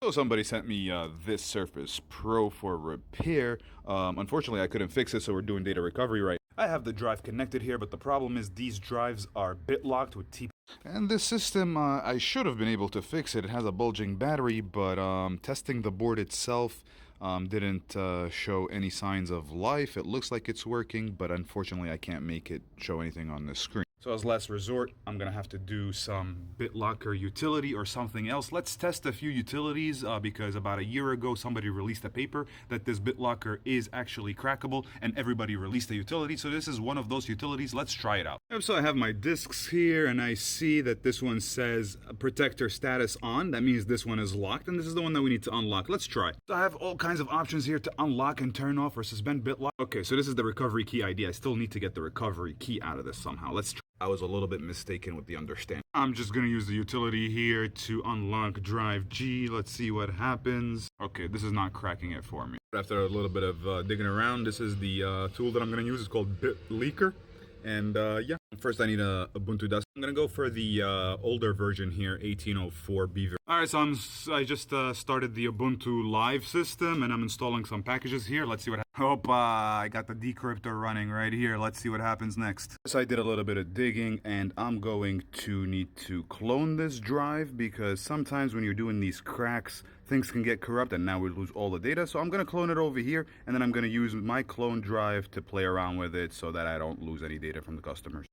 So somebody sent me this Surface Pro for repair. Unfortunately, I couldn't fix it, so we're doing data recovery right. I have the drive connected here, but the problem is these drives are BitLocked with TP. And this system, I should have been able to fix it. It has a bulging battery, but testing the board itself didn't show any signs of life. It looks like it's working, but unfortunately I can't make it show anything on the screen. So as last resort, I'm gonna have to do some BitLocker utility or something else. Let's test a few utilities because about a year ago somebody released a paper that this BitLocker is actually crackable, and everybody released a utility. So this is one of those utilities. Let's try it out. So I have my discs here, and I see that this one says protector status on. That means this one is locked, and this is the one that we need to unlock. Let's try. So I have all kinds of options here to unlock and turn off or suspend BitLocker. Okay, so this is the recovery key ID. I still need to get the recovery key out of this somehow. Let's try. I was a little bit mistaken with the understanding. I'm just gonna use the utility here to unlock drive G. Let's see what happens. Okay, this is not cracking it for me. After a little bit of digging around, this is the tool that I'm gonna use. It's called BitLocker. And yeah, first I need a Ubuntu desktop. I'm gonna go for the older version here, 1804B. Alright, so I just started the Ubuntu Live system, and I'm installing some packages here. Let's see what happens. I got the decryptor running right here. Let's see what happens next. So I did a little bit of digging, and I'm going to need to clone this drive because sometimes when you're doing these cracks, things can get corrupt and now we lose all the data. So I'm going to clone it over here, and then I'm going to use my clone drive to play around with it so that I don't lose any data from the customers.